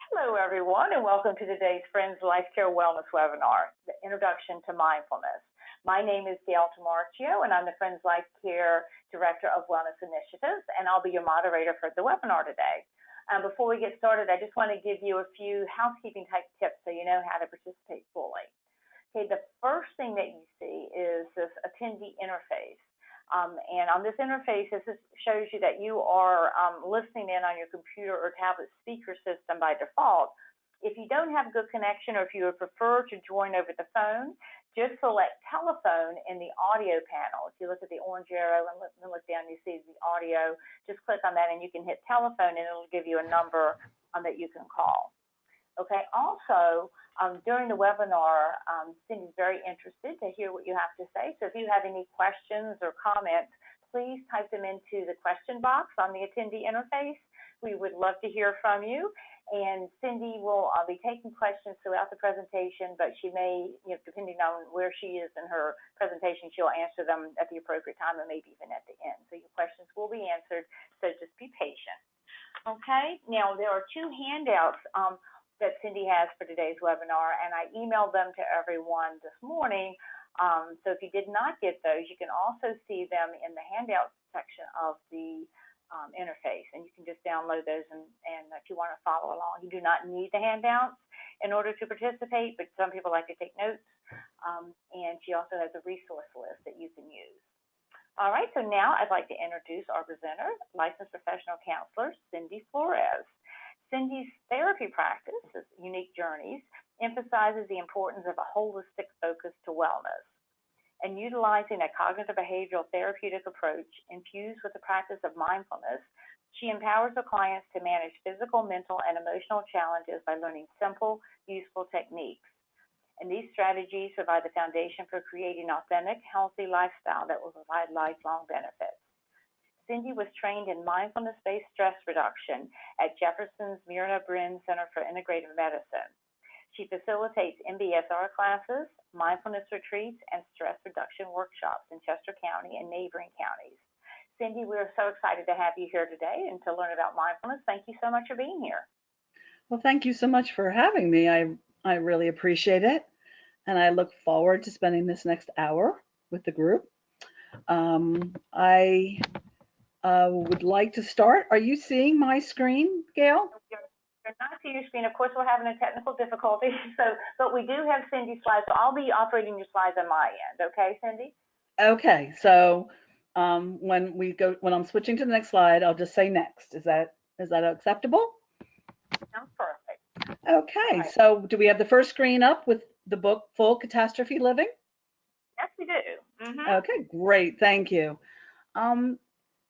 Hello, everyone, and welcome to today's Friends Life Care Wellness webinar, the Introduction to Mindfulness. My name is Gail Tamarcio, and I'm the Friends Life Care Director of Wellness Initiatives, and I'll be your moderator for the webinar today. Before we get started, I just want to give you a few housekeeping type tips so you know how to participate fully. Okay, the first thing that you see is this attendee interface. And on this interface, this shows you that you are listening in on your computer or tablet speaker system by default. If you don't have a good connection or if you would prefer to join over the phone, just select telephone in the audio panel. If you look at the orange arrow and look down, you see the audio. Just click on that and you can hit telephone and it'll give you a number that you can call. Okay, also, during the webinar, Cindy's very interested to hear what you have to say. So if you have any questions or comments, please type them into the question box on the attendee interface. We would love to hear from you. And Cindy will be taking questions throughout the presentation, but she may, depending on where she is in her presentation, she'll answer them at the appropriate time and maybe even at the end. So your questions will be answered, so just be patient. Okay, now there are two handouts that Cindy has for today's webinar, and I emailed them to everyone this morning. So if you did not get those, you can also see them in the handout section of the interface, and you can just download those and if you want to follow along. You do not need the handouts in order to participate, but some people like to take notes, and she also has a resource list that you can use. All right, so now I'd like to introduce our presenter, licensed professional counselor, Cindy Flores. Cindy's therapy practice, Unique Journeys, emphasizes the importance of a holistic focus to wellness. And utilizing a cognitive behavioral therapeutic approach infused with the practice of mindfulness, she empowers her clients to manage physical, mental, and emotional challenges by learning simple, useful techniques. And these strategies provide the foundation for creating an authentic, healthy lifestyle that will provide lifelong benefits. Cindy was trained in mindfulness-based stress reduction at Jefferson's Myrna Brin Center for Integrative Medicine. She facilitates MBSR classes, mindfulness retreats, and stress reduction workshops in Chester County and neighboring counties. Cindy, we're so excited to have you here today and to learn about mindfulness. Thank you so much for being here. Well, thank you so much for having me. I really appreciate it, and I look forward to spending this next hour with the group. I would like to start. Are you seeing my screen, Gail? You're not seeing your screen. Of course, we're having a technical difficulty, but we do have Cindy's slides, so I'll be operating your slides on my end. Okay, Cindy? Okay, so when I'm switching to the next slide, I'll just say next. Is that acceptable? Sounds perfect. Okay, Right. so do we have the first screen up with the book Full Catastrophe Living? Yes, we do. Okay, great. Thank you.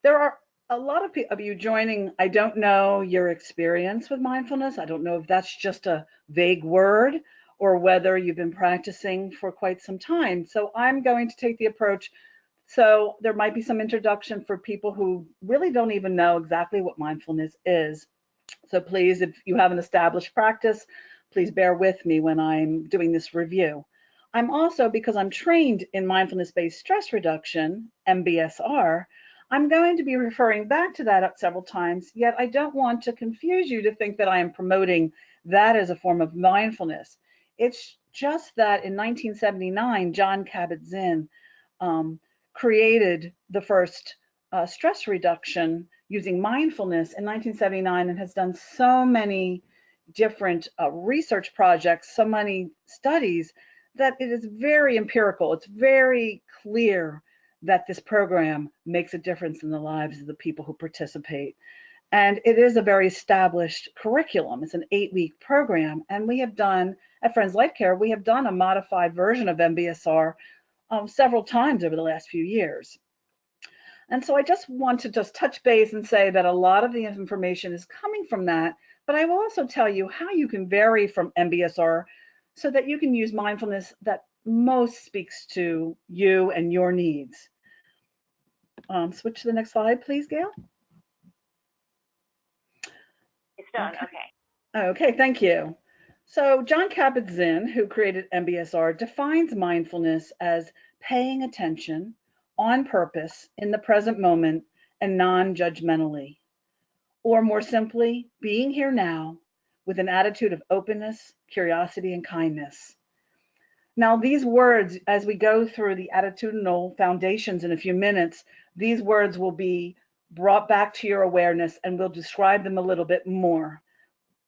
There are a lot of you joining. I don't know your experience with mindfulness. I don't know if that's just a vague word or whether you've been practicing for quite some time. So I'm going to take the approach. So there might be some introduction for people who really don't even know exactly what mindfulness is. So please, if you have an established practice, please bear with me when I'm doing this review. I'm also, because I'm trained in mindfulness-based stress reduction, MBSR, I'm going to be referring back to that several times, yet I don't want to confuse you to think that I am promoting that as a form of mindfulness. It's just that in 1979, Jon Kabat-Zinn created the first stress reduction using mindfulness in 1979 and has done so many different research projects, so many studies, that it is very empirical. It's very clear that this program makes a difference in the lives of the people who participate. And it is a very established curriculum. It's an 8-week program. And we have done, at Friends Life Care, we have done a modified version of MBSR several times over the last few years. And so I just want to touch base and say that a lot of the information is coming from that, but I will also tell you how you can vary from MBSR so that you can use mindfulness that most speaks to you and your needs. Switch to the next slide, please, Gail. It's done, okay. Okay, thank you. So Jon Kabat-Zinn, who created MBSR, defines mindfulness as paying attention on purpose in the present moment and non-judgmentally. Or more simply, being here now with an attitude of openness, curiosity, and kindness. Now, these words, as we go through the attitudinal foundations in a few minutes, these words will be brought back to your awareness and we'll describe them a little bit more.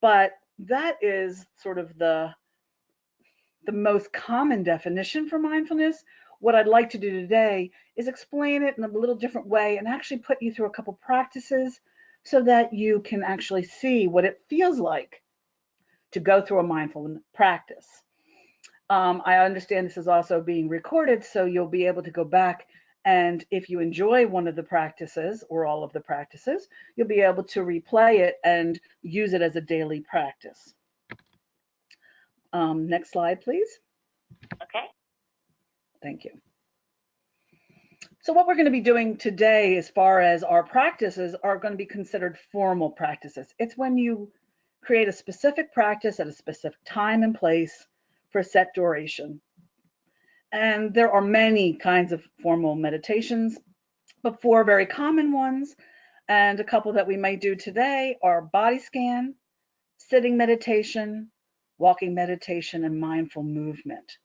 But that is sort of the most common definition for mindfulness. What I'd like to do today is explain it in a little different way and actually put you through a couple practices so that you can actually see what it feels like to go through a mindfulness practice. I understand this is also being recorded, so you'll be able to go back, and if you enjoy one of the practices or all of the practices, you'll be able to replay it and use it as a daily practice. Next slide, please. Okay. Thank you. So what we're going to be doing today as far as our practices are going to be considered formal practices. It's when you create a specific practice at a specific time and place for a set duration. And there are many kinds of formal meditations, but 4 very common ones, and a couple that we might do today are body scan, sitting meditation, walking meditation, and mindful movement.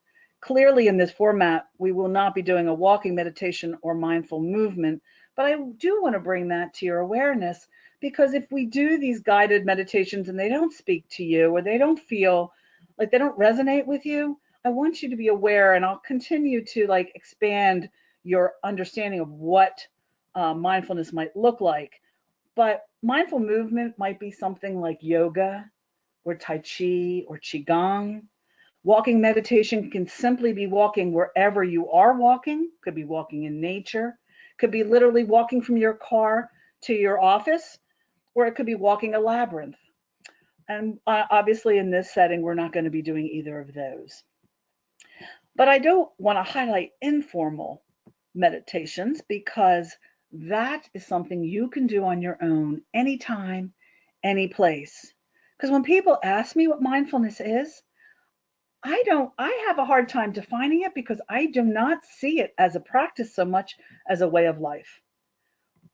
Clearly in this format, we will not be doing a walking meditation or mindful movement, but I do want to bring that to your awareness, because if we do these guided meditations and they don't speak to you or they don't feel like they don't resonate with you, I want you to be aware, and I'll continue to expand your understanding of what mindfulness might look like. But mindful movement might be something like yoga or Tai Chi or Qigong. Walking meditation can simply be walking wherever you are walking, could be walking in nature, could be literally walking from your car to your office, or it could be walking a labyrinth. And obviously in this setting, we're not going to be doing either of those. But I do want to highlight informal meditations, because that is something you can do on your own, anytime, any place. Because when people ask me what mindfulness is, I have a hard time defining it, because I do not see it as a practice so much as a way of life.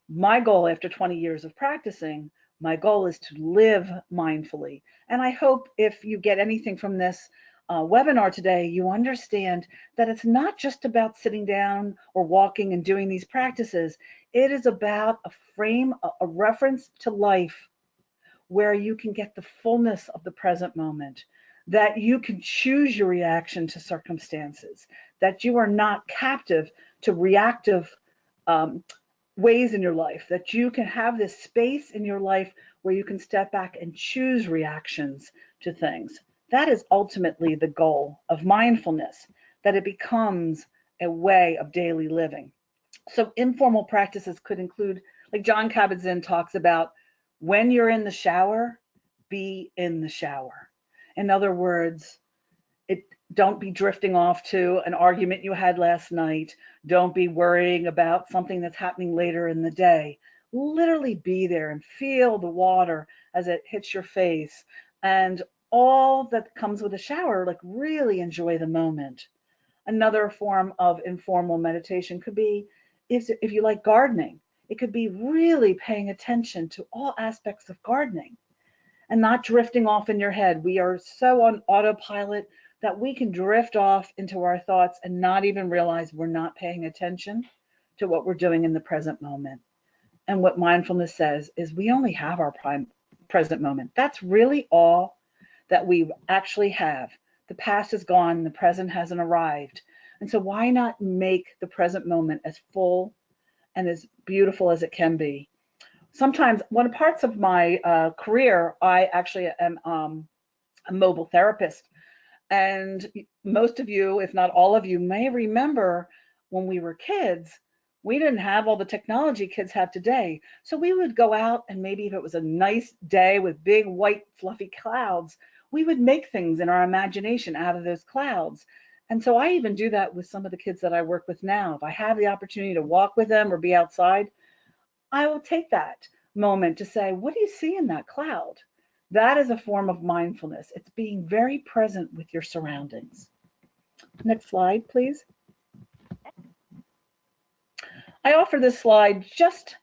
My goal after 20 years of practicing, my goal is to live mindfully. And I hope if you get anything from this webinar today, you understand that it's not just about sitting down or walking and doing these practices. It is about a frame, a reference to life where you can get the fullness of the present moment, that you can choose your reaction to circumstances, that you are not captive to reactive ways in your life, that you can have this space in your life where you can step back and choose reactions to things. That is ultimately the goal of mindfulness, that it becomes a way of daily living. So informal practices could include, like John Kabat-Zinn talks about, when you're in the shower, be in the shower. In other words, don't be drifting off to an argument you had last night. Don't be worrying about something that's happening later in the day. Literally be there and feel the water as it hits your face, and all that comes with a shower, really enjoy the moment. Another form of informal meditation could be, if you like gardening, it could be really paying attention to all aspects of gardening and not drifting off in your head. We are so on autopilot that we can drift off into our thoughts and not even realize we're not paying attention to what we're doing in the present moment. And what mindfulness says is we only have our present moment. That's really all that we actually have. The past is gone, the present hasn't arrived. And so why not make the present moment as full and as beautiful as it can be? Sometimes, one parts of my career, I actually am a mobile therapist. And most of you, if not all of you, may remember when we were kids, we didn't have all the technology kids have today. So we would go out, and maybe if it was a nice day with big white fluffy clouds, we would make things in our imagination out of those clouds. And so I even do that with some of the kids that I work with now. If I have the opportunity to walk with them or be outside, I will take that moment to say, what do you see in that cloud? That is a form of mindfulness. It's being very present with your surroundings. Next slide, please. I offer this slide just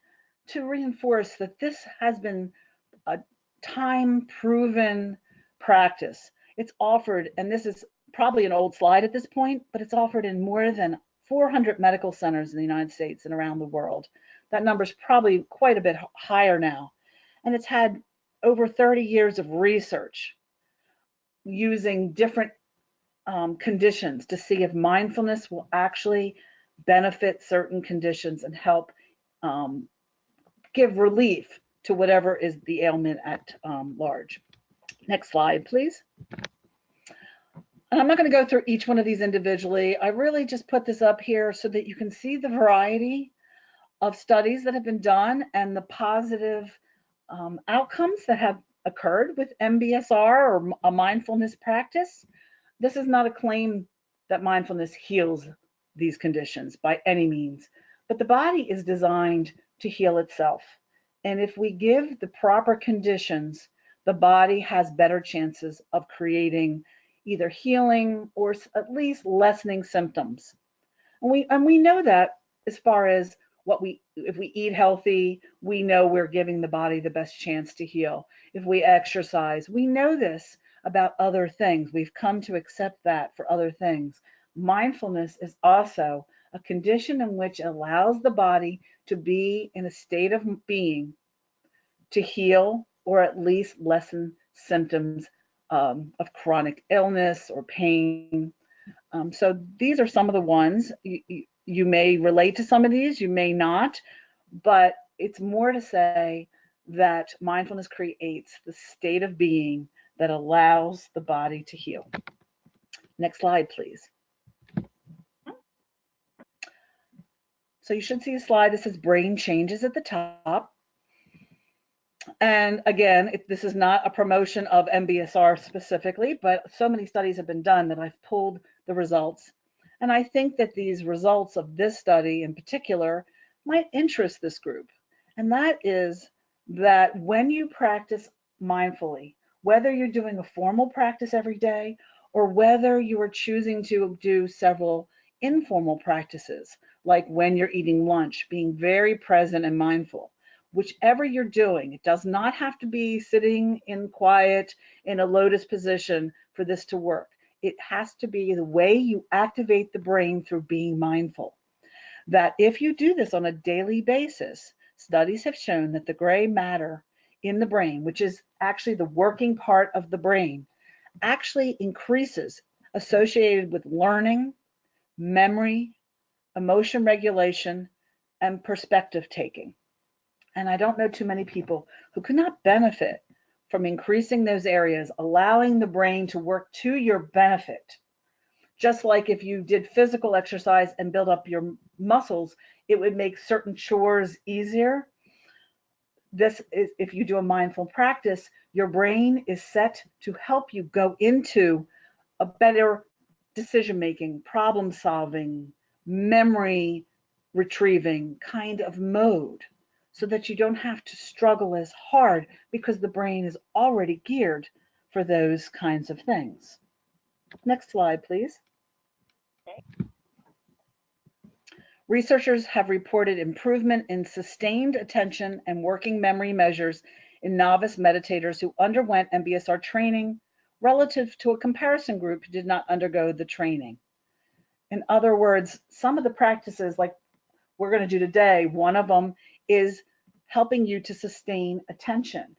to reinforce that this has been a time-proven practice. It's offered, and this is probably an old slide at this point, but it's offered in more than 400 medical centers in the United States and around the world. That number is probably quite a bit higher now. And it's had over 30 years of research using different conditions to see if mindfulness will actually benefit certain conditions and help um, give relief to whatever is the ailment at large. Next slide, please. And I'm not going to go through each one of these individually. I really just put this up here so that you can see the variety of studies that have been done and the positive outcomes that have occurred with MBSR or a mindfulness practice. This is not a claim that mindfulness heals these conditions by any means, but the body is designed to heal itself. And if we give the proper conditions, the body has better chances of creating either healing or at least lessening symptoms. And we know that as far as if we eat healthy, we know we're giving the body the best chance to heal. If we exercise, we know this about other things. We've come to accept that for other things. Mindfulness is also a condition in which allows the body to be in a state of being to heal or at least lessen symptoms of chronic illness or pain. So these are some of the ones. You may relate to some of these, you may not, but it's more to say that mindfulness creates the state of being that allows the body to heal. Next slide, please. So you should see a slide that says brain changes at the top. And again, this is not a promotion of MBSR specifically, but so many studies have been done that I've pulled the results. And I think that these results of this study in particular might interest this group. And that is that when you practice mindfully, whether you're doing a formal practice every day or whether you are choosing to do several informal practices, like when you're eating lunch, being very present and mindful, whichever you're doing, it does not have to be sitting in quiet in a lotus position for this to work. It has to be the way you activate the brain through being mindful. That if you do this on a daily basis, studies have shown that the gray matter in the brain, which is actually the working part of the brain, actually increases associated with learning, memory, emotion regulation, and perspective taking. And I don't know too many people who could not benefit from increasing those areas, allowing the brain to work to your benefit. Just like if you did physical exercise and build up your muscles, it would make certain chores easier. This is, if you do a mindful practice, your brain is set to help you go into a better decision making, problem solving, memory retrieving kind of mode, so that you don't have to struggle as hard because the brain is already geared for those kinds of things. Next slide, please. Researchers have reported improvement in sustained attention and working memory measures in novice meditators who underwent MBSR training relative to a comparison group who did not undergo the training. In other words, some of the practices like we're going to do today, one of them is helping you to sustain attention.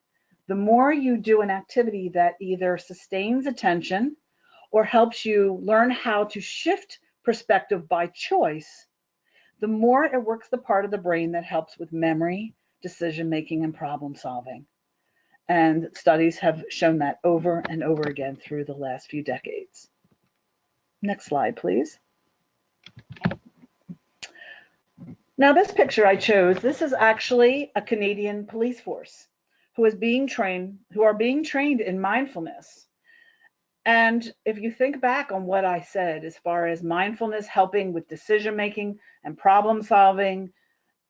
The more you do an activity that either sustains attention or helps you learn how to shift perspective by choice, the more it works the part of the brain that helps with memory, decision making, and problem solving. And studies have shown that over and over again through the last few decades. Next slide, please. Now, this picture I chose, this is actually a Canadian police force who are being trained in mindfulness. And if you think back on what I said, as far as mindfulness helping with decision making and problem solving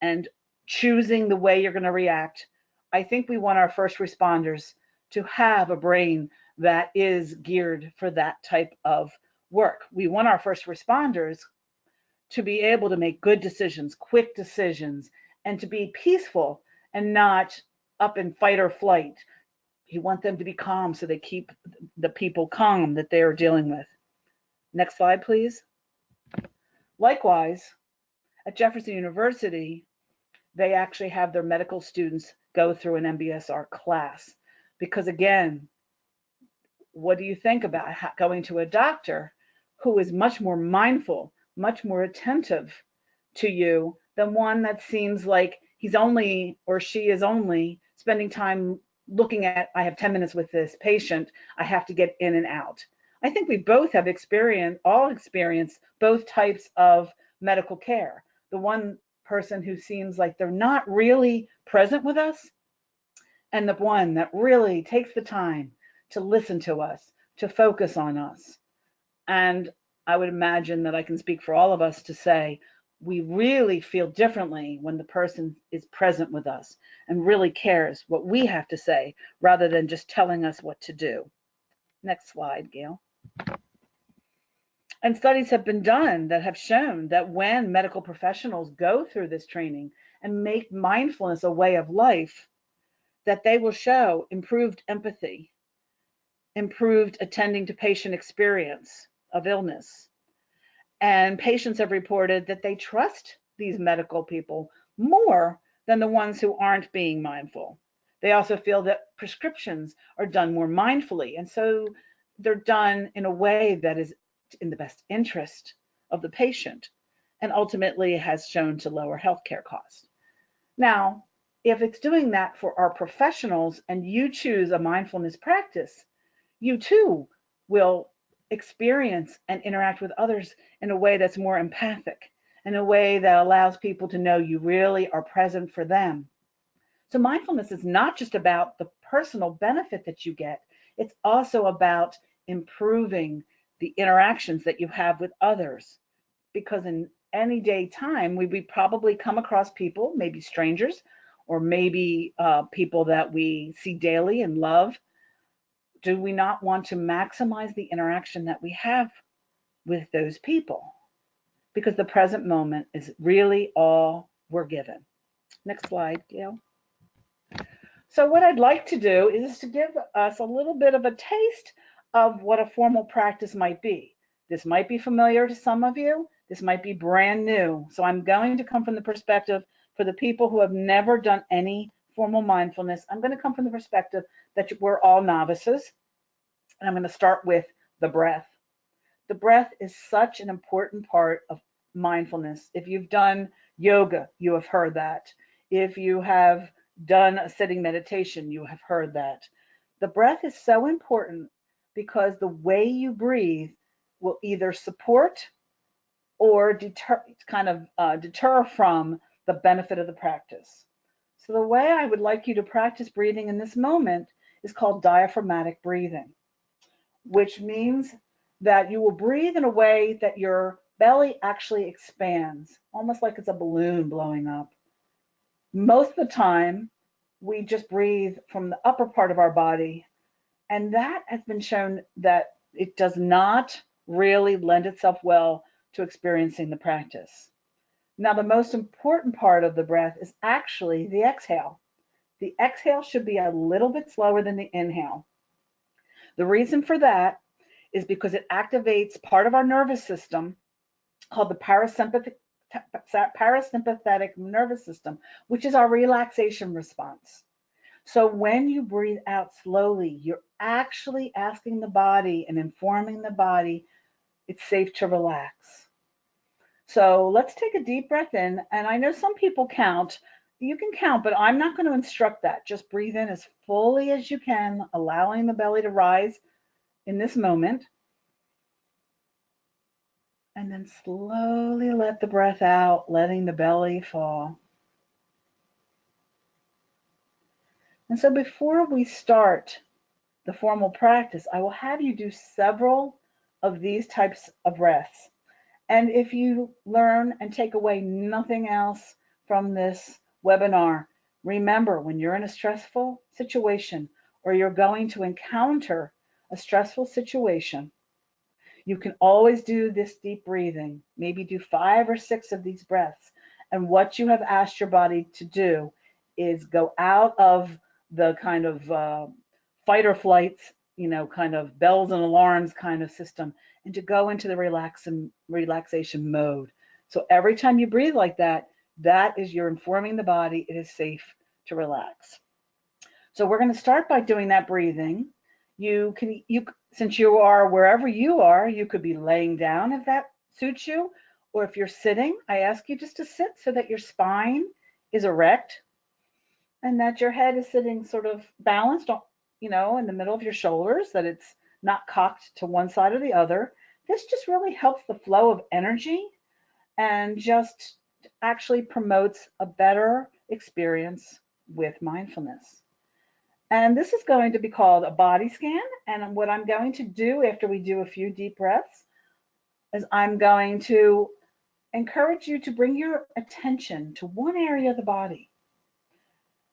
and choosing the way you're going to react, I think we want our first responders to have a brain that is geared for that type of work. We want our first responders to be able to make good decisions, quick decisions, and to be peaceful and not up in fight or flight. You want them to be calm so they keep the people calm that they are dealing with. Next slide, please. Likewise, at Jefferson University, they actually have their medical students go through an MBSR class because, again, what do you think about going to a doctor who is much more mindful, much more attentive to you than one that seems like he's only or she is only spending time looking at, I have 10 minutes with this patient, I have to get in and out. I think we both have all experienced both types of medical care. The one person who seems like they're not really present with us, and the one that really takes the time to listen to us, to focus on us. And I would imagine that I can speak for all of us to say we really feel differently when the person is present with us and really cares what we have to say rather than just telling us what to do. Next slide, Gail. And studies have been done that have shown that when medical professionals go through this training and make mindfulness a way of life, that they will show improved empathy, improved attending to patient experience of illness. And patients have reported that they trust these medical people more than the ones who aren't being mindful. They also feel that prescriptions are done more mindfully, and so they're done in a way that is in the best interest of the patient and ultimately has shown to lower healthcare costs. Now, if it's doing that for our professionals and you choose a mindfulness practice, you too will experience and interact with others in a way that's more empathic, in a way that allows people to know you really are present for them. So mindfulness is not just about the personal benefit that you get, it's also about improving the interactions that you have with others. Because in any day time, we probably come across people, maybe strangers, or maybe people that we see daily and love. Do we not want to maximize the interaction that we have with those people? Because the present moment is really all we're given. Next slide, Gail. So what I'd like to do is to give us a little bit of a taste of what a formal practice might be. This might be familiar to some of you. This might be brand new. So I'm going to come from the perspective for the people who have never done any formal mindfulness. I'm going to come from the perspective that we're all novices. And I'm going to start with the breath. The breath is such an important part of mindfulness. If you've done yoga, you have heard that. If you have done a sitting meditation, you have heard that. The breath is so important because the way you breathe will either support or deter from the benefit of the practice. So the way I would like you to practice breathing in this moment is called diaphragmatic breathing, which means that you will breathe in a way that your belly actually expands, almost like it's a balloon blowing up. Most of the time, we just breathe from the upper part of our body, and that has been shown that it does not really lend itself well to experiencing the practice. Now, the most important part of the breath is actually the exhale. The exhale should be a little bit slower than the inhale. The reason for that is because it activates part of our nervous system called the parasympathetic nervous system, which is our relaxation response. So when you breathe out slowly, you're actually asking the body and informing the body it's safe to relax. So let's take a deep breath in. And I know some people count. You can count, but I'm not going to instruct that. Just breathe in as fully as you can, allowing the belly to rise in this moment. And then slowly let the breath out, letting the belly fall. And so before we start the formal practice, I will have you do several of these types of breaths. And if you learn and take away nothing else from this webinar, remember when you're in a stressful situation or you're going to encounter a stressful situation, you can always do this deep breathing, maybe do 5 or 6 of these breaths. And what you have asked your body to do is go out of the kind of fight or flights, kind of bells and alarms kind of system, and to go into the relaxation mode. So every time you breathe like that, that is you're informing the body it is safe to relax. So we're going to start by doing that breathing. Since you are wherever you are, you could be laying down if that suits you, or if you're sitting, I ask you just to sit so that your spine is erect and that your head is sitting sort of balanced, in the middle of your shoulders, that it's not cocked to one side or the other. This just really helps the flow of energy and just actually promotes a better experience with mindfulness. And this is going to be called a body scan. And what I'm going to do after we do a few deep breaths is I'm going to encourage you to bring your attention to one area of the body.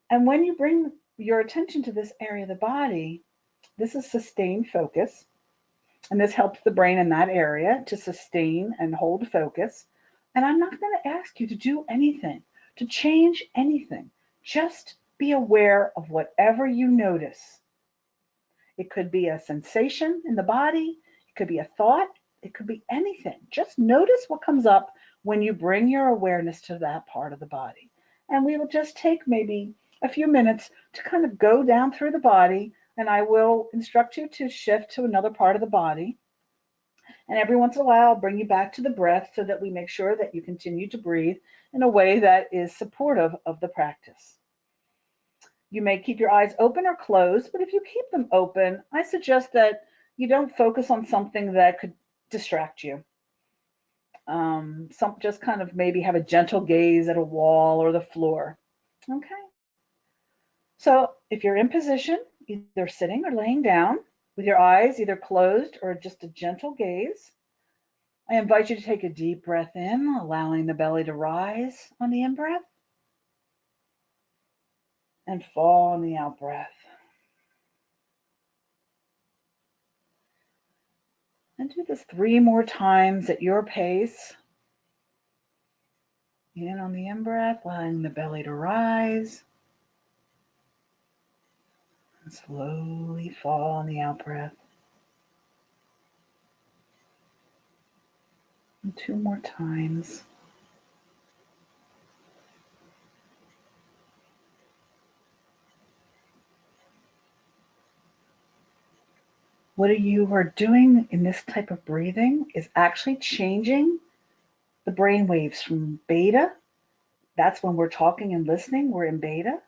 And when you bring your attention to this area of the body, this is sustained focus. And this helps the brain in that area to sustain and hold focus. And I'm not going to ask you to do anything, to change anything. Just be aware of whatever you notice. It could be a sensation in the body. It could be a thought. It could be anything. Just notice what comes up when you bring your awareness to that part of the body. And we will just take maybe a few minutes to kind of go down through the body, and I will instruct you to shift to another part of the body. And every once in a while, I'll bring you back to the breath so that we make sure that you continue to breathe in a way that is supportive of the practice. You may keep your eyes open or closed, but if you keep them open, I suggest that you don't focus on something that could distract you. Just kind of maybe have a gentle gaze at a wall or the floor. Okay. So if you're in position, either sitting or laying down, with your eyes either closed or just a gentle gaze, I invite you to take a deep breath in, allowing the belly to rise on the in-breath and fall on the out-breath. And do this 3 more times at your pace. In on the in-breath, allowing the belly to rise. And slowly fall on the out-breath. And 2 more times. What you are doing in this type of breathing is actually changing the brain waves from beta. That's when we're talking and listening, we're in beta.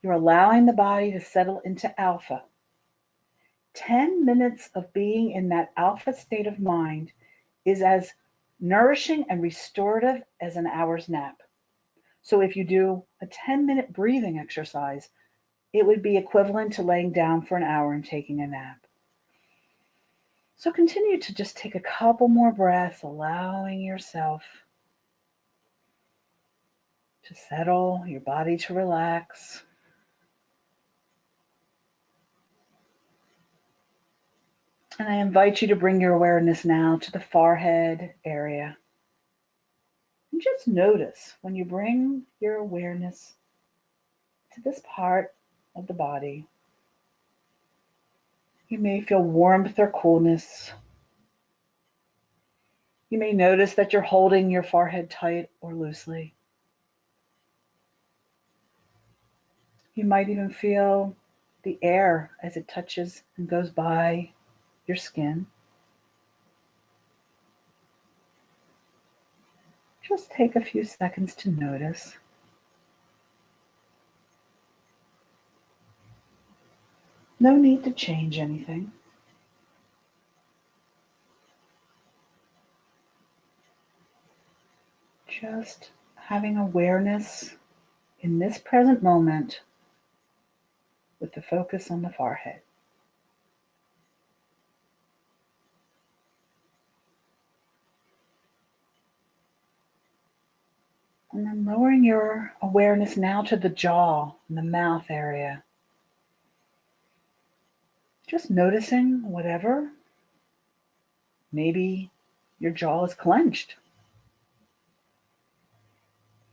You're allowing the body to settle into alpha. 10 minutes of being in that alpha state of mind is as nourishing and restorative as an hour's nap. So if you do a 10-minute breathing exercise, it would be equivalent to laying down for an hour and taking a nap. So continue to just take a couple more breaths, allowing yourself to settle, your body to relax. And I invite you to bring your awareness now to the forehead area. And just notice when you bring your awareness to this part of the body, you may feel warmth or coolness. You may notice that you're holding your forehead tight or loosely. You might even feel the air as it touches and goes by your skin. Just take a few seconds to notice. No need to change anything. Just having awareness in this present moment with the focus on the forehead. And then lowering your awareness now to the jaw and the mouth area. Just noticing whatever. Maybe your jaw is clenched.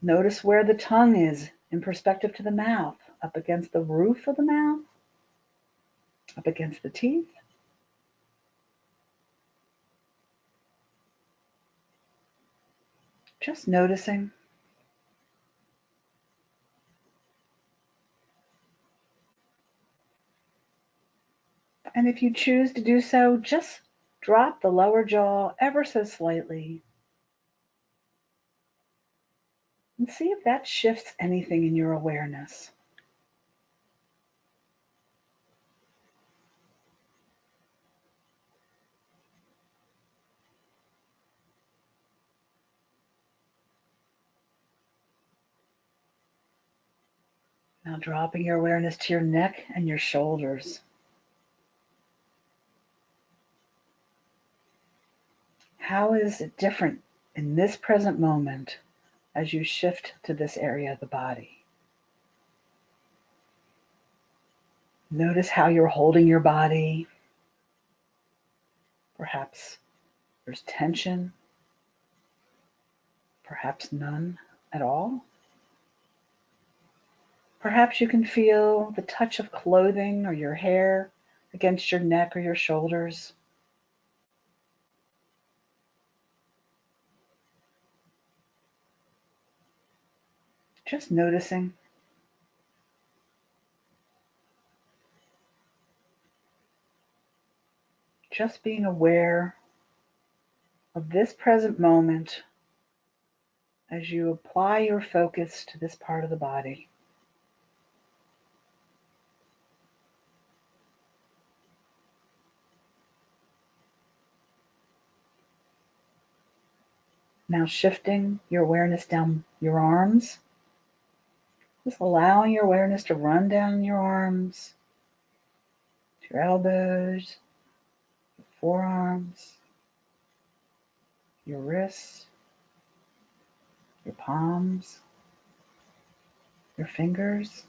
Notice where the tongue is in perspective to the mouth, up against the roof of the mouth, up against the teeth. Just noticing. And if you choose to do so, just drop the lower jaw ever so slightly and see if that shifts anything in your awareness. Now dropping your awareness to your neck and your shoulders. How is it different in this present moment as you shift to this area of the body? Notice how you're holding your body. Perhaps there's tension, perhaps none at all. Perhaps you can feel the touch of clothing or your hair against your neck or your shoulders. Just noticing. Just being aware of this present moment as you apply your focus to this part of the body. Now shifting your awareness down your arms. Just allowing your awareness to run down your arms, your elbows, your forearms, your wrists, your palms, your fingers.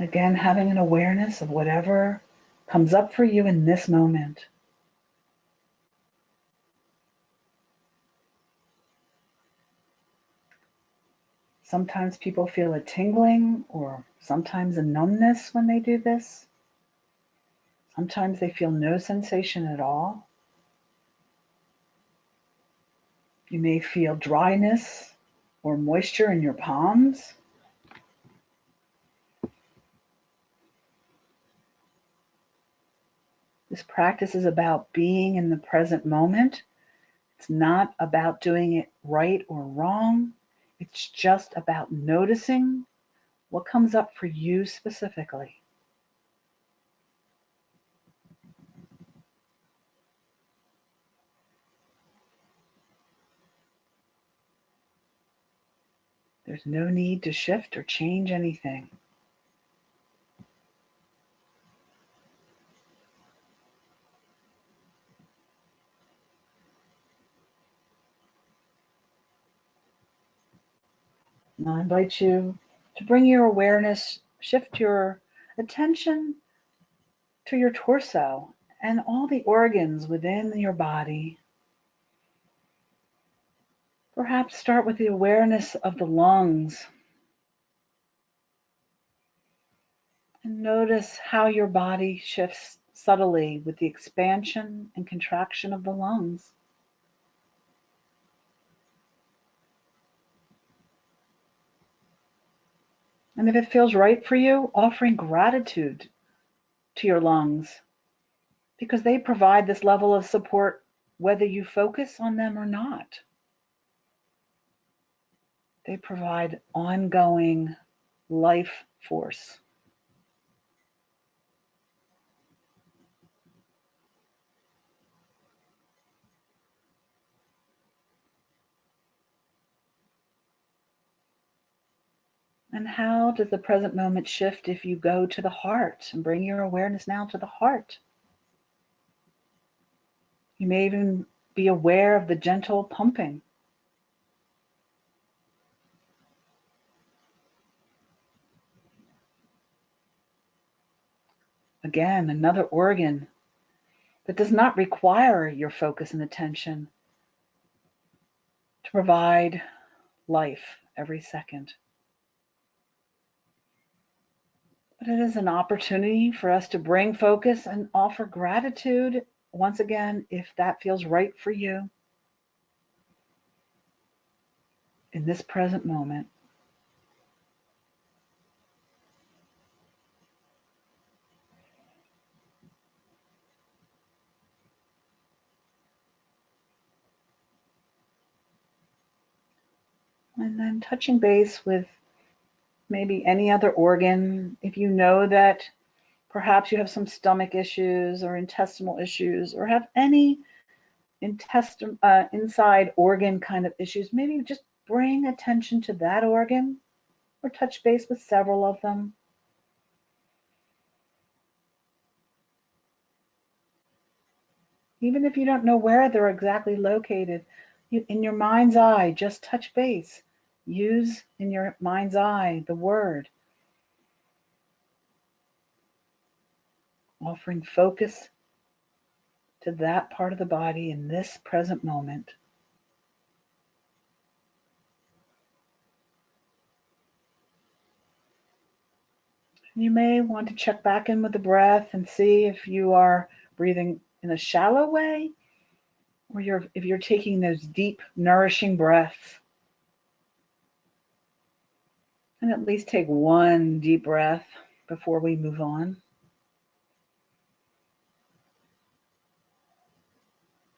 Again, having an awareness of whatever comes up for you in this moment. Sometimes people feel a tingling or sometimes a numbness when they do this. Sometimes they feel no sensation at all. You may feel dryness or moisture in your palms. This practice is about being in the present moment. It's not about doing it right or wrong. It's just about noticing what comes up for you specifically. There's no need to shift or change anything. Now I invite you to bring your awareness, shift your attention to your torso and all the organs within your body. Perhaps start with the awareness of the lungs and notice how your body shifts subtly with the expansion and contraction of the lungs. And if it feels right for you, offering gratitude to your lungs because they provide this level of support whether you focus on them or not. They provide ongoing life force. And how does the present moment shift if you go to the heart and bring your awareness now to the heart? You may even be aware of the gentle pumping. Again, another organ that does not require your focus and attention to provide life every second. But it is an opportunity for us to bring focus and offer gratitude once again, if that feels right for you in this present moment. And then touching base with maybe any other organ. If you know that perhaps you have some stomach issues or intestinal issues or have any inside organ kind of issues, maybe just bring attention to that organ or touch base with several of them. Even if you don't know where they're exactly located, in your mind's eye, just touch base. Use in your mind's eye the word, offering focus to that part of the body in this present moment. You may want to check back in with the breath and see if you are breathing in a shallow way or if you're taking those deep, nourishing breaths. And at least take one deep breath before we move on.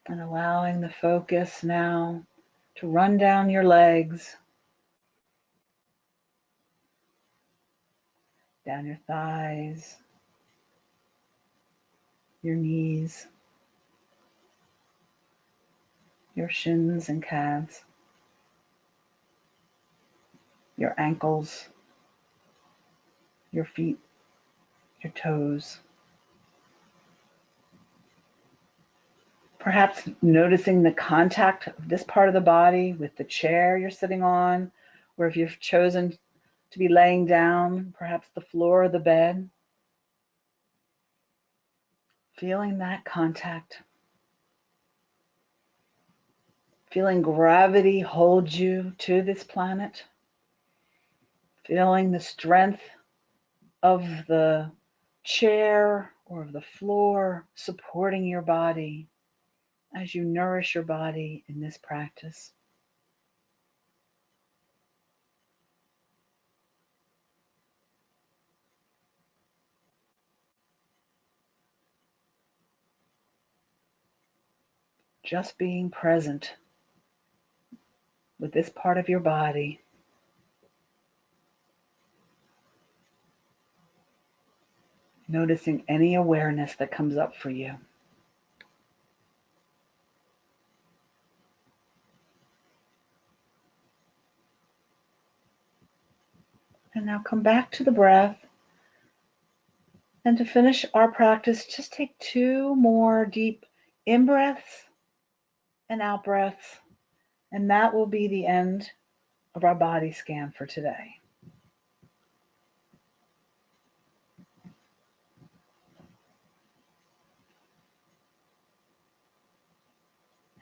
And allowing the focus now to run down your legs, down your thighs, your knees, your shins and calves, your ankles, your feet, your toes. Perhaps noticing the contact of this part of the body with the chair you're sitting on, or if you've chosen to be laying down, perhaps the floor or the bed. Feeling that contact. Feeling gravity hold you to this planet. Feeling the strength of the chair or of the floor supporting your body as you nourish your body in this practice. Just being present with this part of your body. Noticing any awareness that comes up for you. And now come back to the breath. And to finish our practice, just take 2 more deep in-breaths and out-breaths. And that will be the end of our body scan for today.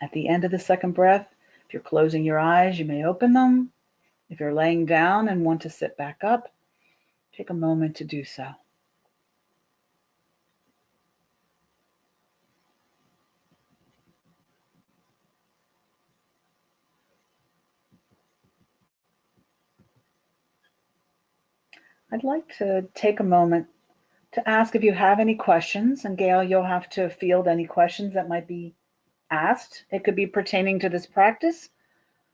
At the end of the second breath, if you're closing your eyes, you may open them. If you're laying down and want to sit back up, take a moment to do so. I'd like to take a moment to ask if you have any questions, and Gail, you'll have to field any questions that might be asked. It could be pertaining to this practice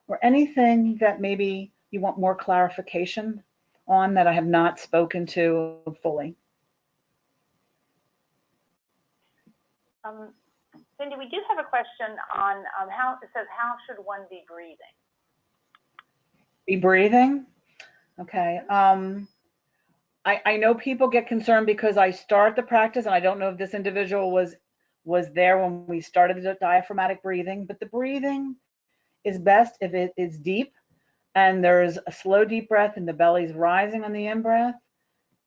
or anything that maybe you want more clarification on that I have not spoken to fully. Cindy, we do have a question on how it says, how should one be breathing? Be breathing? Okay. I know people get concerned because I start the practice, and I don't know if this individual was there when we started the diaphragmatic breathing, but the breathing is best if it is deep and there's a slow deep breath and the belly's rising on the in-breath,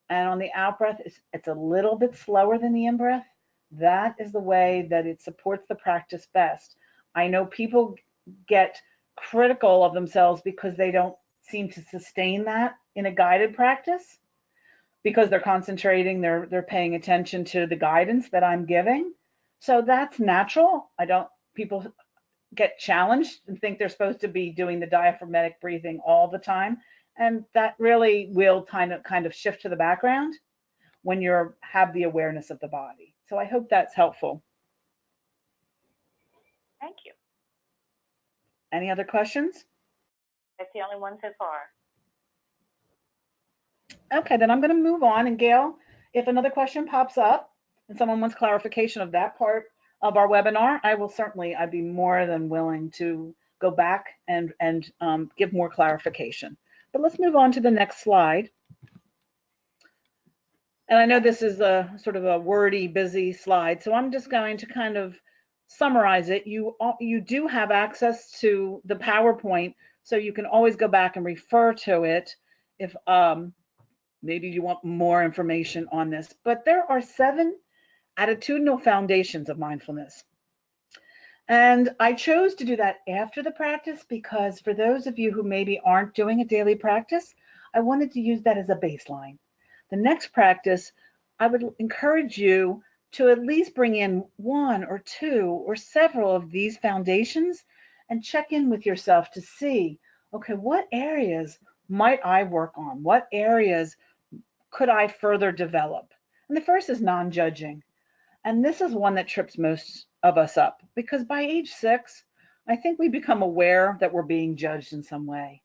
and on the out-breath it's a little bit slower than the in-breath. That is the way that it supports the practice best. I know people get critical of themselves because they don't seem to sustain that in a guided practice, because they're concentrating, they're paying attention to the guidance that I'm giving. So that's natural. People get challenged and think they're supposed to be doing the diaphragmatic breathing all the time. And that really will kind of shift to the background when you have the awareness of the body. So I hope that's helpful. Thank you. Any other questions? That's the only one so far. Okay, then I'm going to move on. And Gail, if another question pops up and someone wants clarification of that part of our webinar, I'd be more than willing to go back and give more clarification. But let's move on to the next slide. And I know this is a sort of a wordy, busy slide, so I'm just going to kind of summarize it. You do have access to the PowerPoint, so you can always go back and refer to it if maybe you want more information on this. But there are 7 attitudinal foundations of mindfulness. And I chose to do that after the practice because for those of you who maybe aren't doing a daily practice, I wanted to use that as a baseline. The next practice, I would encourage you to at least bring in 1 or 2 or several of these foundations and check in with yourself to see, okay, what areas might I work on? What areas could I further develop? And the first is non-judging. And this is one that trips most of us up because by age 6, I think we become aware that we're being judged in some way.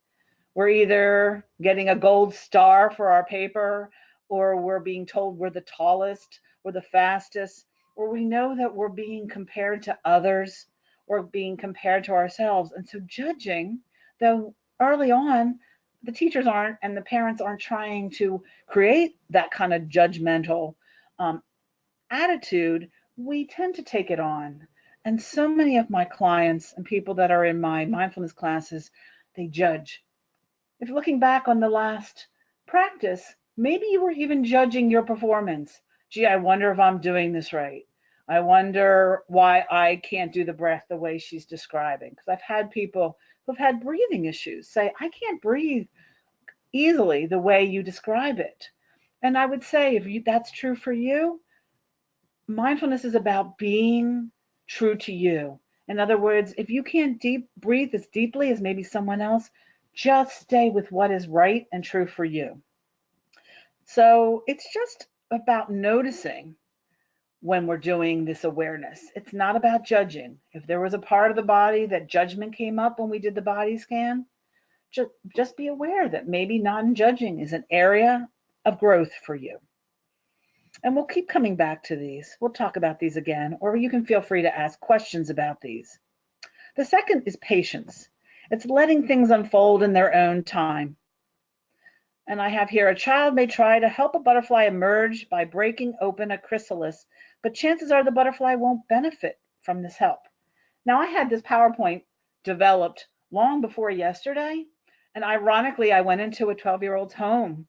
We're either getting a gold star for our paper, or we're being told we're the tallest or the fastest, or we know that we're being compared to others or being compared to ourselves. And so judging, though early on, the teachers aren't and the parents aren't trying to create that kind of judgmental attitude, we tend to take it on. And so many of my clients and people that are in my mindfulness classes, they judge. If looking back on the last practice, maybe you were even judging your performance. Gee, I wonder if I'm doing this right. I wonder why I can't do the breath the way she's describing. Because I've had people who've had breathing issues say, I can't breathe easily the way you describe it. And I would say, if that's true for you, mindfulness is about being true to you. In other words, if you can't breathe as deeply as maybe someone else, just stay with what is right and true for you. So it's just about noticing when we're doing this awareness. It's not about judging. If there was a part of the body that judgment came up when we did the body scan, just be aware that maybe non-judging is an area of growth for you. And we'll keep coming back to these. We'll talk about these again, or you can feel free to ask questions about these. The second is patience. It's letting things unfold in their own time. And I have here, a child may try to help a butterfly emerge by breaking open a chrysalis, but chances are the butterfly won't benefit from this help. Now, I had this PowerPoint developed long before yesterday, and ironically, I went into a 12-year-old's home,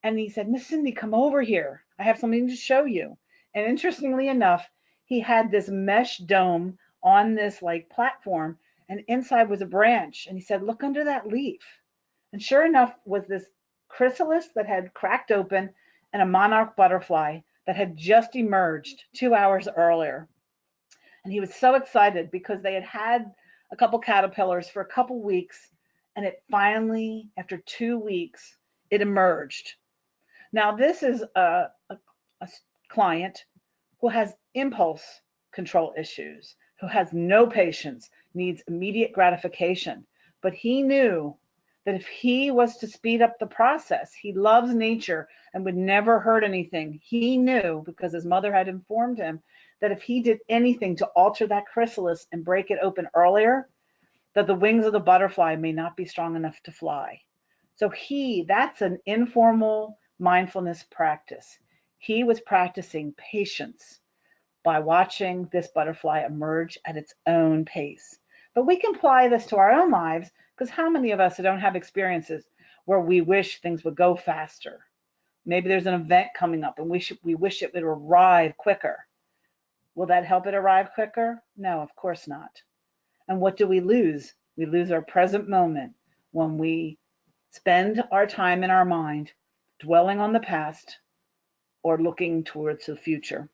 and he said, Miss Cindy, come over here. I have something to show you. And interestingly enough, he had this mesh dome on this like platform, and inside was a branch. And he said, look under that leaf. And sure enough, was this chrysalis that had cracked open and a monarch butterfly that had just emerged 2 hours earlier. And he was so excited because they had had a couple caterpillars for a couple weeks, and it finally, after 2 weeks, it emerged. Now, this is a client who has impulse control issues, who has no patience, needs immediate gratification. But he knew that if he was to speed up the process, he loves nature and would never hurt anything. He knew, because his mother had informed him, that if he did anything to alter that chrysalis and break it open earlier, that the wings of the butterfly may not be strong enough to fly. So that's an informal mindfulness practice. He was practicing patience by watching this butterfly emerge at its own pace. But we can apply this to our own lives, because how many of us don't have experiences where we wish things would go faster? Maybe there's an event coming up and we wish it would arrive quicker. Will that help it arrive quicker? No, of course not. And what do we lose? We lose our present moment when we spend our time in our mind dwelling on the past or looking towards the future.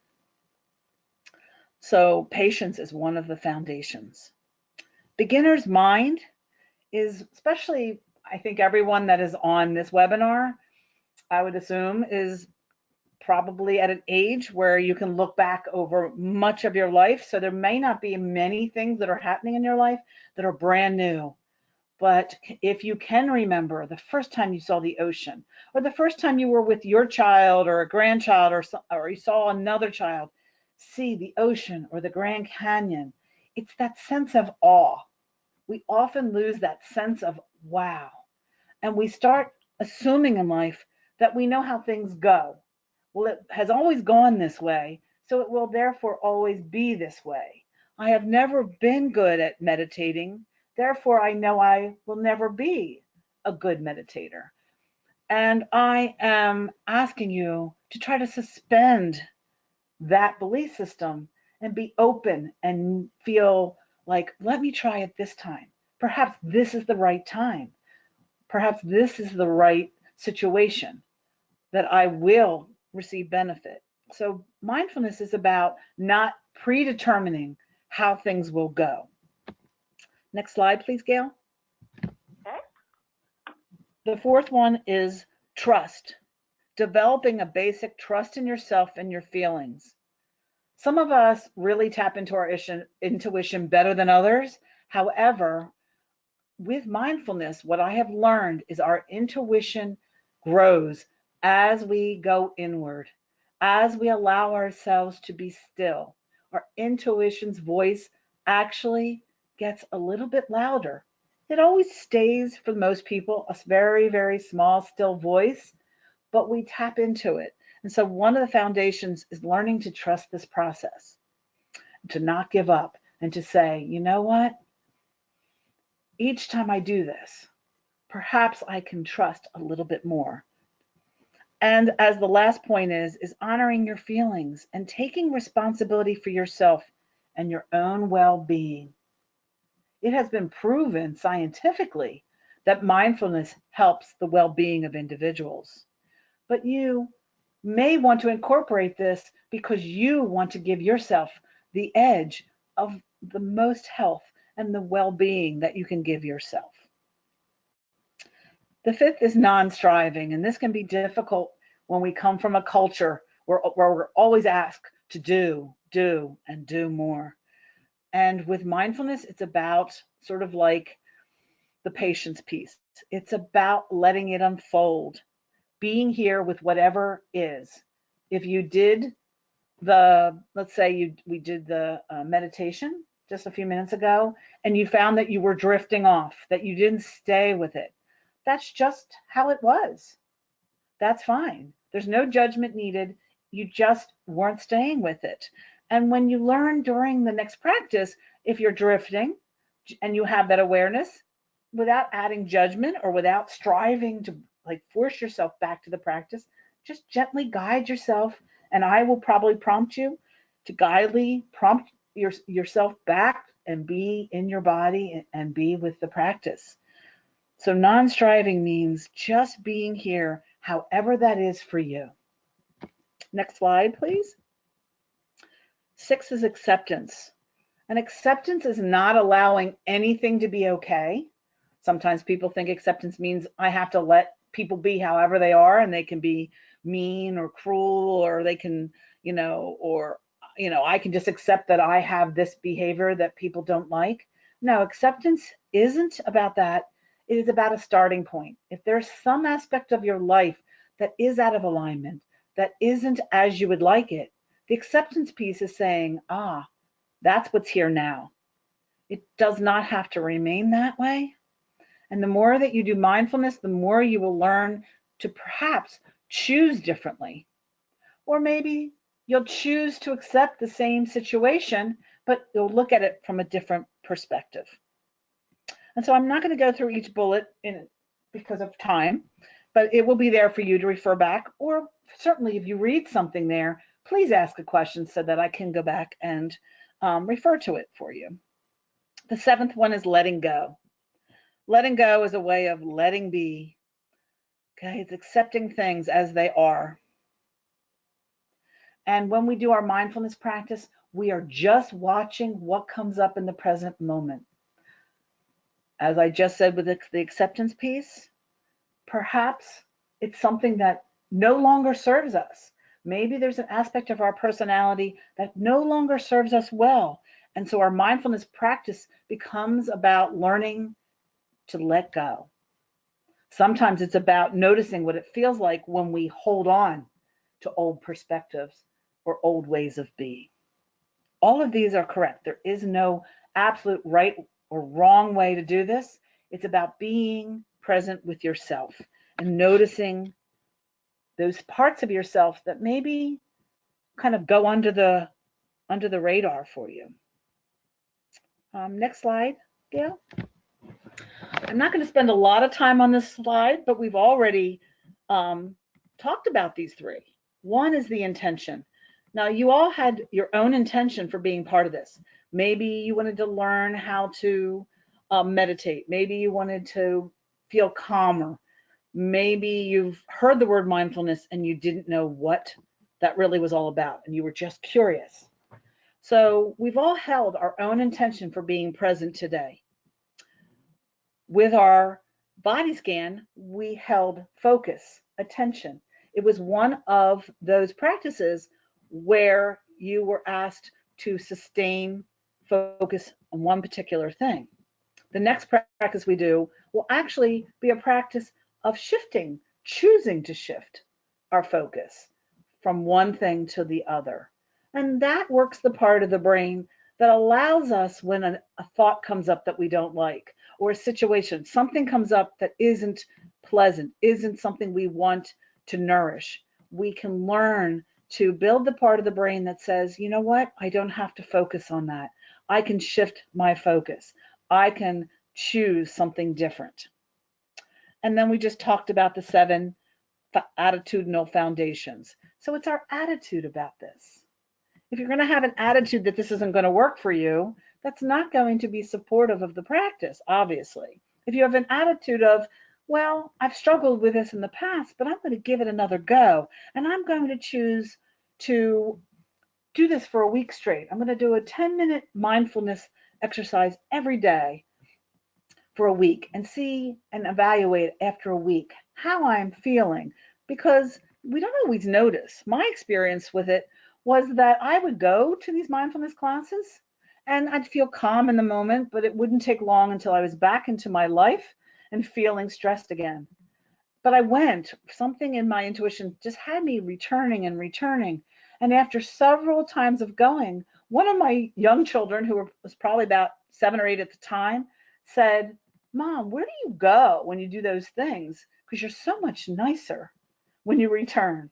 So patience is one of the foundations. Beginner's mind is, especially, I think everyone that is on this webinar, I would assume, is probably at an age where you can look back over much of your life. So there may not be many things that are happening in your life that are brand new. But if you can remember the first time you saw the ocean, or the first time you were with your child or a grandchild, or you saw another child see the ocean or the Grand Canyon, it's that sense of awe. We often lose that sense of wow. And we start assuming in life that we know how things go. Well, it has always gone this way, so it will therefore always be this way. I have never been good at meditating, therefore I know I will never be a good meditator. And I am asking you to try to suspend that belief system and be open and feel like, let me try it this time. Perhaps this is the right time. Perhaps this is the right situation that I will receive benefit. So mindfulness is about not predetermining how things will go. Next slide, please, Gail. Okay. The fourth one is trust, developing a basic trust in yourself and your feelings. Some of us really tap into our intuition better than others. However, with mindfulness, what I have learned is our intuition grows as we go inward, as we allow ourselves to be still. Our intuition's voice actually gets a little bit louder. It always stays, for most people, a very, very small, still voice, but we tap into it. And so one of the foundations is learning to trust this process, to not give up, and to say, you know what? Each time I do this, perhaps I can trust a little bit more. And as the last point is honoring your feelings and taking responsibility for yourself and your own well-being. It has been proven scientifically that mindfulness helps the well-being of individuals. But you may want to incorporate this because you want to give yourself the edge of the most health and the well-being that you can give yourself. The fifth is non-striving, and this can be difficult when we come from a culture where we're always asked to do, and do more. And with mindfulness, it's about sort of like the patience piece. It's about letting it unfold, being here with whatever is. If you did let's say we did the meditation just a few minutes ago, and you found that you were drifting off, that you didn't stay with it, that's just how it was. That's fine. There's no judgment needed. You just weren't staying with it. And when you learn during the next practice, if you're drifting and you have that awareness, without adding judgment or without striving to like force yourself back to the practice, just gently guide yourself. And I will probably prompt you to guidely prompt yourself back and be in your body and be with the practice. So non-striving means just being here, however that is for you. Next slide, please. 6 is acceptance. And acceptance is not allowing anything to be okay. Sometimes people think acceptance means I have to let people be however they are, and they can be mean or cruel, or they can, I can just accept that I have this behavior that people don't like. No, acceptance isn't about that. It is about a starting point. If there's some aspect of your life that is out of alignment, that isn't as you would like it, the acceptance piece is saying, that's what's here now. It does not have to remain that way. And the more that you do mindfulness, the more you will learn to perhaps choose differently. Or maybe you'll choose to accept the same situation, but you'll look at it from a different perspective. And so I'm not going to go through each bullet because of time, but it will be there for you to refer back. Or certainly if you read something there, please ask a question so that I can go back and refer to it for you. The 7th one is letting go. Letting go is a way of letting be. Okay, it's accepting things as they are. And when we do our mindfulness practice, we are just watching what comes up in the present moment. As I just said with the acceptance piece, perhaps it's something that no longer serves us. Maybe there's an aspect of our personality that no longer serves us well. And so our mindfulness practice becomes about learning to let go. Sometimes it's about noticing what it feels like when we hold on to old perspectives or old ways of being. All of these are correct. There is no absolute right or wrong way to do this. It's about being present with yourself and noticing those parts of yourself that maybe kind of go under the radar for you. Next slide, Gail. I'm not going to spend a lot of time on this slide, but we've already talked about these three. One is the intention. Now, you all had your own intention for being part of this. Maybe you wanted to learn how to meditate. Maybe you wanted to feel calmer. Maybe you've heard the word mindfulness and you didn't know what that really was all about, and you were just curious. So we've all held our own intention for being present today. With our body scan, we held focus, attention. It was one of those practices where you were asked to sustain focus on one particular thing. The next practice we do will actually be a practice of shifting, choosing to shift our focus from one thing to the other. And that works the part of the brain that allows us when a thought comes up that we don't like, or a situation, something comes up that isn't pleasant, isn't something we want to nourish. We can learn to build the part of the brain that says, you know what, I don't have to focus on that. I can shift my focus. I can choose something different. And then we just talked about the 7 attitudinal foundations. So it's our attitude about this. If you're going to have an attitude that this isn't going to work for you, that's not going to be supportive of the practice, obviously. If you have an attitude of, well, I've struggled with this in the past, but I'm going to give it another go, and I'm going to choose to do this for a week straight. I'm going to do a 10-minute mindfulness exercise every day for a week and see and evaluate after a week how I'm feeling, because we don't always notice. My experience with it was that I would go to these mindfulness classes and I'd feel calm in the moment, but it wouldn't take long until I was back into my life and feeling stressed again. But I went, something in my intuition just had me returning and returning. And after several times of going, one of my young children, was probably about 7 or 8 at the time, said, Mom, where do you go when you do those things? Because you're so much nicer when you return.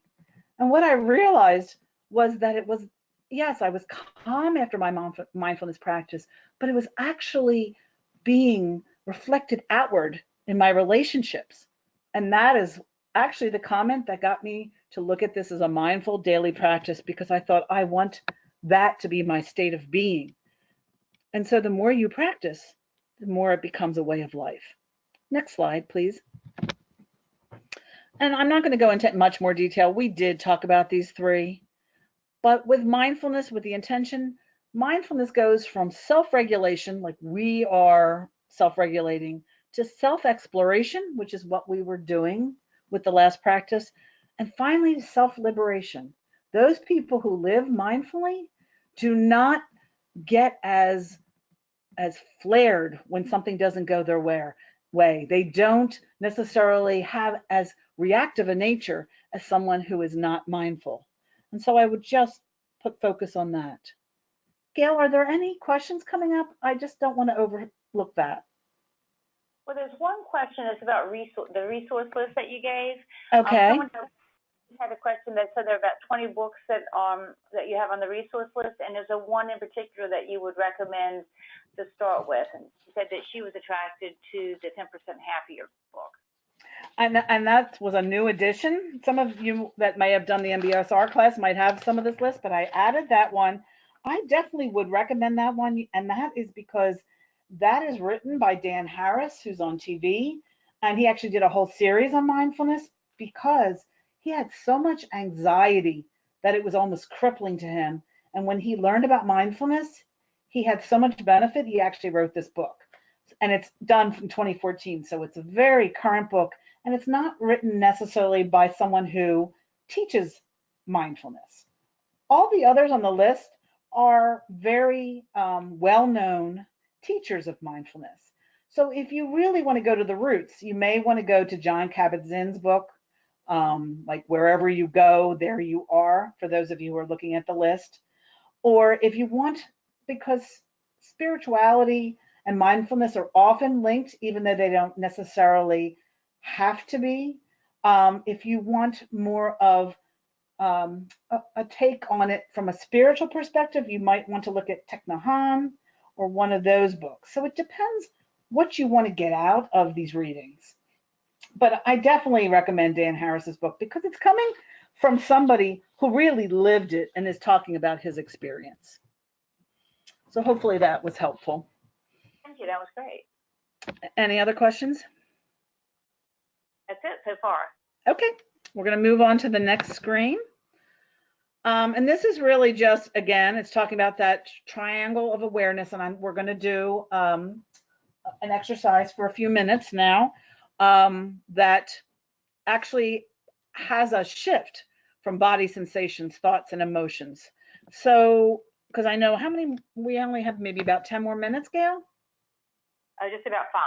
And what I realized was that it was, yes, I was calm after my mindfulness practice, but it was actually being reflected outward in my relationships. And that is actually the comment that got me to look at this as a mindful daily practice, because I thought I want that to be my state of being. And so the more you practice, the more it becomes a way of life. Next slide, please. And I'm not going to go into much more detail. We did talk about these three. But with mindfulness, with the intention, mindfulness goes from self-regulation, like we are self-regulating, to self-exploration, which is what we were doing with the last practice, and finally to self-liberation. Those people who live mindfully do not get as flared when something doesn't go their way. They don't necessarily have as reactive a nature as someone who is not mindful. And so I would just put focus on that. Gail, are there any questions coming up? I just don't want to overlook that. Well, there's one question that's about the resource list that you gave. Okay. Someone had a question that said there are about 20 books that you have on the resource list, and there's a one in particular that you would recommend to start with. And she said that she was attracted to the 10% Happier book. And that was a new addition. Some of you that may have done the MBSR class might have some of this list, but I added that one. I definitely would recommend that one, and that is because that is written by Dan Harris, who's on TV, and he actually did a whole series on mindfulness because he had so much anxiety that it was almost crippling to him. And when he learned about mindfulness, he had so much benefit, he actually wrote this book. And it's done from 2014, so it's a very current book, and it's not written necessarily by someone who teaches mindfulness. All the others on the list are very well-known teachers of mindfulness. So if you really want to go to the roots, you may want to go to John Kabat-Zinn's book, like Wherever You Go, There You Are, for those of you who are looking at the list. Or if you want, because spirituality and mindfulness are often linked, even though they don't necessarily have to be. If you want more of a take on it from a spiritual perspective, you might want to look at Thich Nhat Hanh or one of those books. So it depends what you want to get out of these readings. But I definitely recommend Dan Harris's book because it's coming from somebody who really lived it and is talking about his experience. So hopefully that was helpful. Thank you. That was great. Any other questions? That's it so far. Okay, we're going to move on to the next screen. And this is really just, again, it's talking about that triangle of awareness, and we're going to do an exercise for a few minutes now that actually has a shift from body sensations, thoughts, and emotions. So, because I know we only have maybe about 10 more minutes, Gail? Just about 5.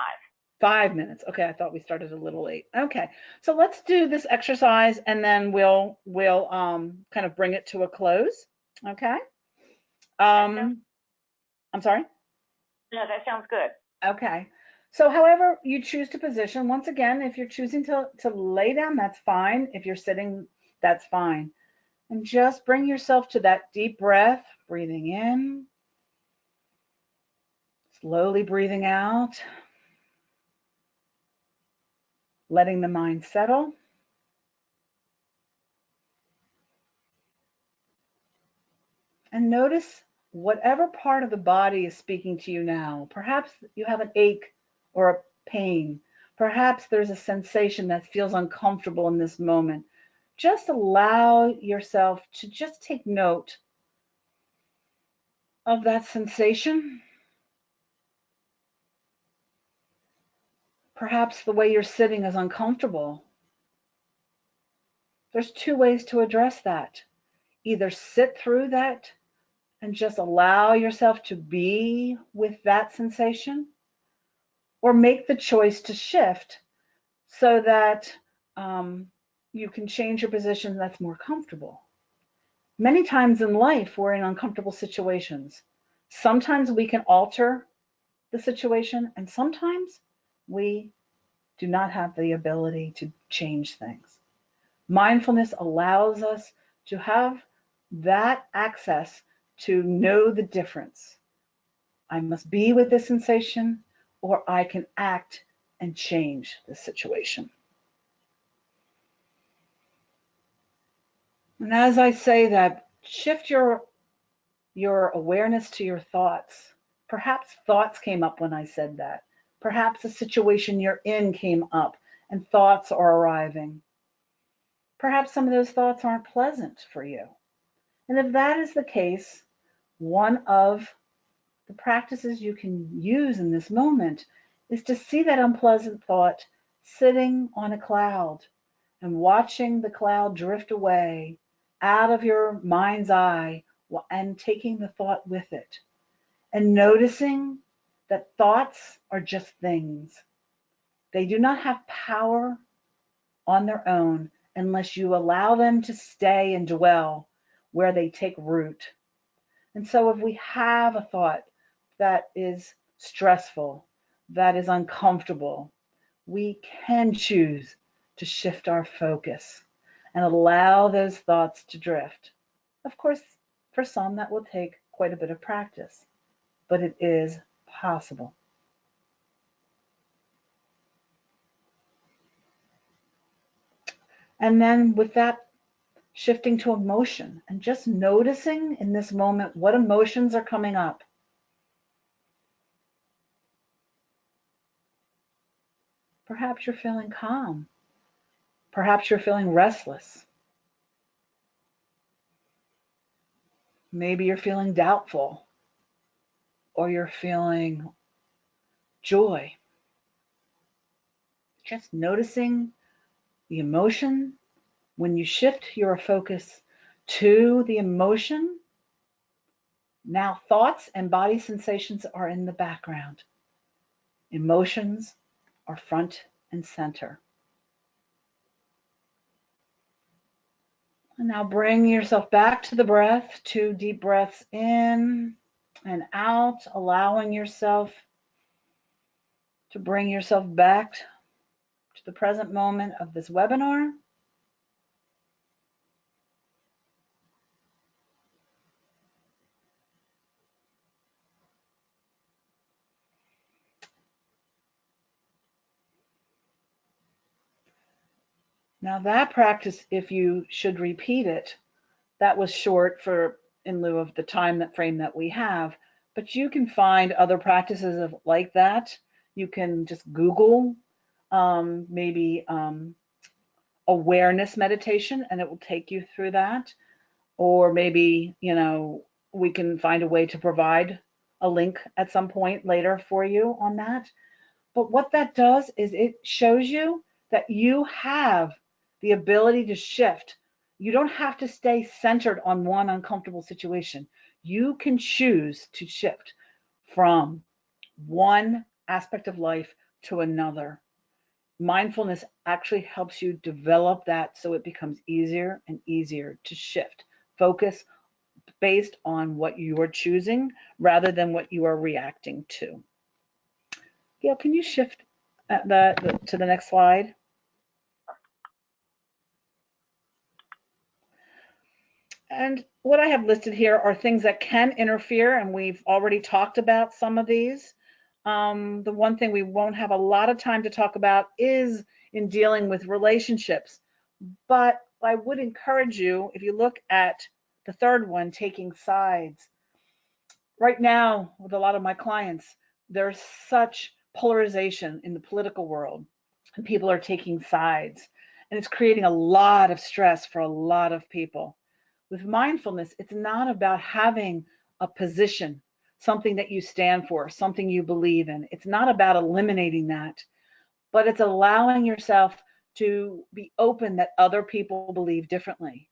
5 minutes. Okay, I thought we started a little late. Okay, so let's do this exercise and then we'll kind of bring it to a close. Okay. I'm sorry? No, that sounds good. Okay. So however you choose to position, once again, if you're choosing to lay down, that's fine. If you're sitting, that's fine. And just bring yourself to that deep breath, breathing in, slowly breathing out, letting the mind settle. And notice whatever part of the body is speaking to you now. Perhaps you have an ache or a pain. Perhaps there's a sensation that feels uncomfortable in this moment. Just allow yourself to just take note of that sensation. Perhaps the way you're sitting is uncomfortable. There's 2 ways to address that. Either sit through that and just allow yourself to be with that sensation, or make the choice to shift so that you can change your position that's more comfortable. Many times in life, we're in uncomfortable situations. Sometimes we can alter the situation, and sometimes we do not have the ability to change things. Mindfulness allows us to have that access to know the difference. I must be with this sensation, or I can act and change the situation. And as I say that, shift your awareness to your thoughts. Perhaps thoughts came up when I said that. Perhaps the situation you're in came up and thoughts are arriving. Perhaps some of those thoughts aren't pleasant for you. And if that is the case, one of the practices you can use in this moment is to see that unpleasant thought sitting on a cloud and watching the cloud drift away out of your mind's eye and taking the thought with it and noticing that thoughts are just things. They do not have power on their own unless you allow them to stay and dwell where they take root. And so if we have a thought that is stressful, that is uncomfortable, we can choose to shift our focus and allow those thoughts to drift. Of course, for some that will take quite a bit of practice, but it is possible. And then with that, shifting to emotion and just noticing in this moment what emotions are coming up. Perhaps you're feeling calm. Perhaps you're feeling restless. Maybe you're feeling doubtful, or you're feeling joy. Just noticing the emotion. When you shift your focus to the emotion, now thoughts and body sensations are in the background. Emotions are front and center. And now bring yourself back to the breath, 2 deep breaths in and out, allowing yourself to bring yourself back to the present moment of this webinar. Now that practice, if you should repeat it, that was short for in lieu of the time that frame that we have, but you can find other practices of like that. You can just Google maybe awareness meditation, and it will take you through that. Or maybe, we can find a way to provide a link at some point later for you on that. But what that does is it shows you that you have the ability to shift. You don't have to stay centered on one uncomfortable situation. You can choose to shift from one aspect of life to another. Mindfulness actually helps you develop that so it becomes easier and easier to shift. Focus based on what you are choosing rather than what you are reacting to. Gail, can you shift to the next slide? And what I have listed here are things that can interfere, and we've already talked about some of these. The one thing we won't have a lot of time to talk about is in dealing with relationships. But I would encourage you, if you look at the third one, taking sides. Right now, with a lot of my clients, there's such polarization in the political world, and people are taking sides, and it's creating a lot of stress for a lot of people. With mindfulness, it's not about having a position, something that you stand for, something you believe in. It's not about eliminating that, but it's allowing yourself to be open that other people believe differently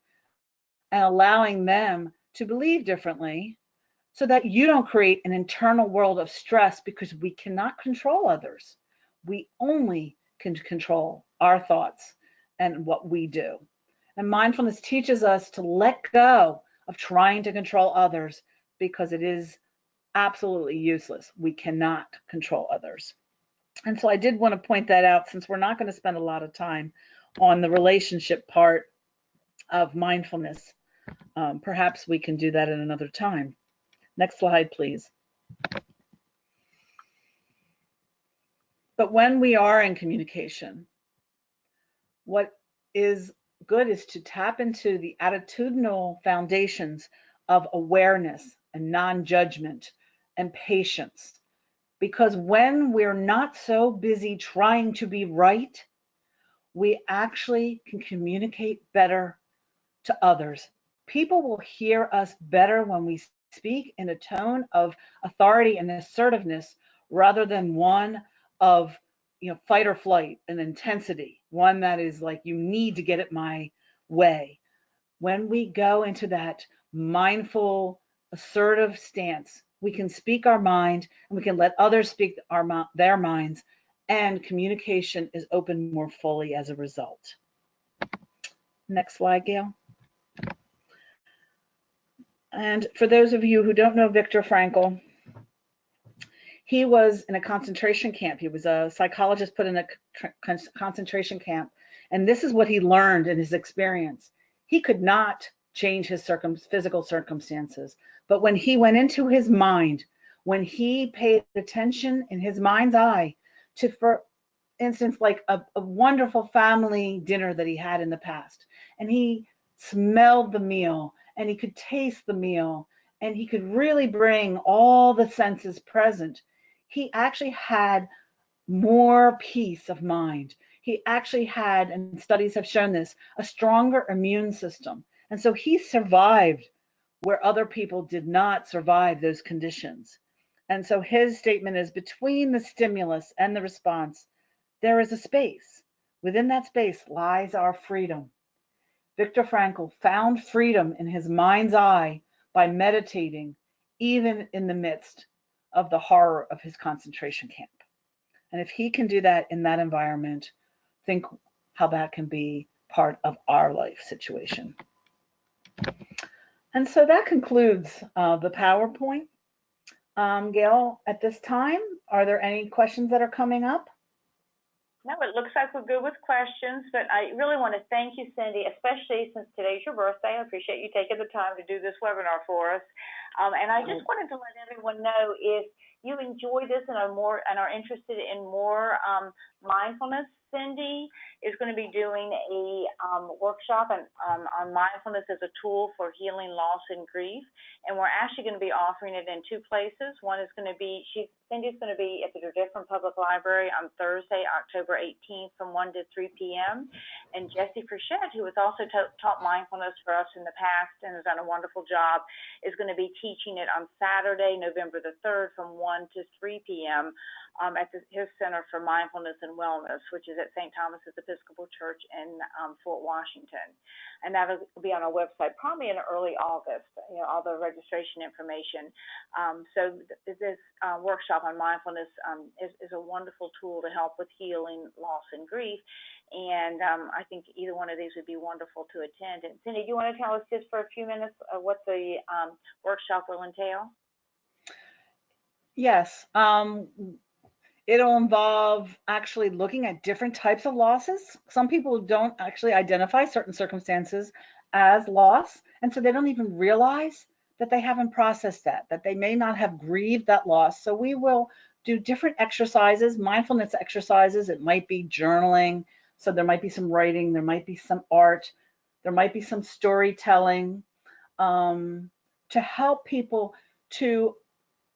and allowing them to believe differently so that you don't create an internal world of stress, because we cannot control others. We only can control our thoughts and what we do. And mindfulness teaches us to let go of trying to control others, because it is absolutely useless. We cannot control others. And so I did want to point that out, since we're not going to spend a lot of time on the relationship part of mindfulness. Perhaps we can do that at another time. Next slide, please. But when we are in communication, what is good is to tap into the attitudinal foundations of awareness and non-judgment and patience. Because when we're not so busy trying to be right, we actually can communicate better to others. People will hear us better when we speak in a tone of authority and assertiveness rather than one of fight or flight and intensity, one that is like, you need to get it my way. When we go into that mindful, assertive stance, we can speak our mind and we can let others speak their minds, and communication is open more fully as a result. Next slide, Gail. And for those of you who don't know Viktor Frankl, he was in a concentration camp. He was a psychologist put in a concentration camp. And this is what he learned in his experience. He could not change his physical circumstances. But when he went into his mind, when he paid attention in his mind's eye to, for instance, like a wonderful family dinner that he had in the past, and he smelled the meal, and he could taste the meal, and he could really bring all the senses present, he actually had more peace of mind. He actually had, and studies have shown this, a stronger immune system. And so he survived where other people did not survive those conditions. And so his statement is between the stimulus and the response, there is a space. Within that space lies our freedom. Viktor Frankl found freedom in his mind's eye by meditating, even in the midst of the horror of his concentration camp. And if he can do that in that environment, think how that can be part of our life situation. And so that concludes the PowerPoint. Gail, at this time, are there any questions that are coming up? No, it looks like we're good with questions, but I really want to thank you, Cindy, especially since today's your birthday. I appreciate you taking the time to do this webinar for us. And I just wanted to let everyone know, if you enjoy this and are interested in more mindfulness, Cindy is going to be doing a workshop on mindfulness as a tool for healing loss and grief. And we're actually going to be offering it in two places. One is going to be, Cindy's going to be at the Different Public Library on Thursday, October 18th from 1 to 3 p.m. And Jessie Frechette, who has also taught mindfulness for us in the past and has done a wonderful job, is going to be teaching it on Saturday, November the 3rd from 1 to 3 p.m. At his Center for Mindfulness and Wellness, which is at St. Thomas's Episcopal Church in Fort Washington. And that'll be on our website probably in early August, all the registration information. So this workshop on mindfulness is a wonderful tool to help with healing, loss, and grief. And I think either one of these would be wonderful to attend. And Cindy, do you want to tell us just for a few minutes what the workshop will entail? Yes. It'll involve actually looking at different types of losses. Some people don't actually identify certain circumstances as loss, and so they don't even realize that they haven't processed that they may not have grieved that loss. So we will do different exercises, mindfulness exercises. It might be journaling, so there might be some writing, there might be some art, there might be some storytelling, to help people to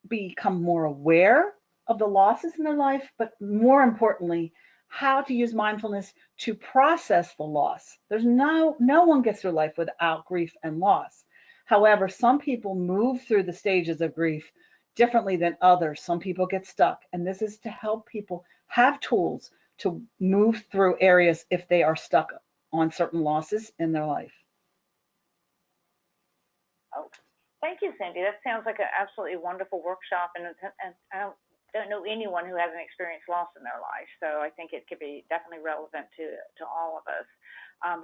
become more aware of the losses in their life, but more importantly, how to use mindfulness to process the loss. There's no one gets through life without grief and loss. However, some people move through the stages of grief differently than others. Some people get stuck, and this is to help people have tools to move through areas if they are stuck on certain losses in their life. Oh, thank you, Cindy. That sounds like an absolutely wonderful workshop, and I don't know anyone who hasn't experienced loss in their life, so I think it could be definitely relevant to all of us.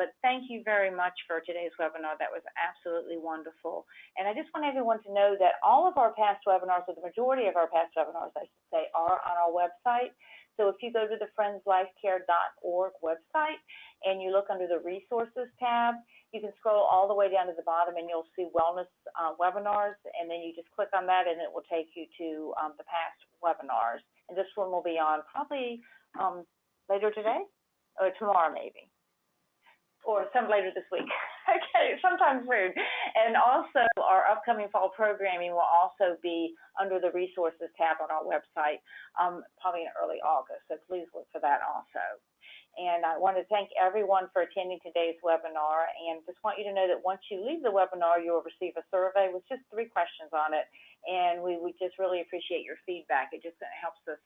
But thank you very much for today's webinar. That was absolutely wonderful. And I just want everyone to know that all of our past webinars, or the majority of our past webinars, I should say, are on our website. So if you go to the friendslifecare.org website and you look under the resources tab, you can scroll all the way down to the bottom and you'll see wellness webinars, and then you just click on that and it will take you to the past webinars. And this one will be on probably later today or tomorrow maybe, or some later this week. Okay, sometime soon. And also our upcoming fall programming will also be under the resources tab on our website, probably in early August. So please look for that also. And I want to thank everyone for attending today's webinar, and just want you to know that once you leave the webinar, you will receive a survey with just 3 questions on it, and we just really appreciate your feedback. It just helps us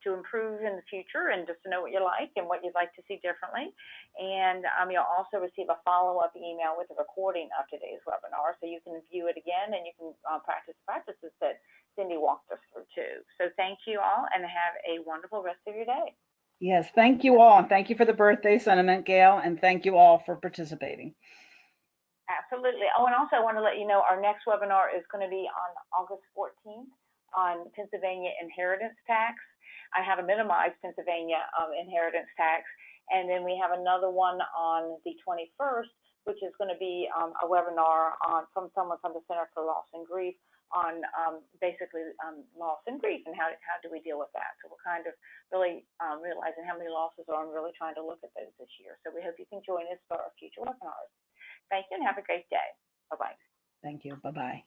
to improve in the future and just to know what you like and what you'd like to see differently. And you'll also receive a follow-up email with a recording of today's webinar, so you can view it again and you can practice practices that Cindy walked us through too. So thank you all, and have a wonderful rest of your day. Yes, thank you all. And thank you for the birthday sentiment, Gail, and thank you all for participating. Absolutely. Oh, and also I want to let you know our next webinar is going to be on August 14th on Pennsylvania inheritance tax. I have a minimized Pennsylvania inheritance tax. And then we have another one on the 21st, which is going to be a webinar from someone from the Center for Loss and Grief on basically loss and grief and how do we deal with that. So we're kind of really realizing how many losses are and really trying to look at those this year. So we hope you can join us for our future webinars. Thank you and have a great day. Bye-bye. Thank you. Bye-bye.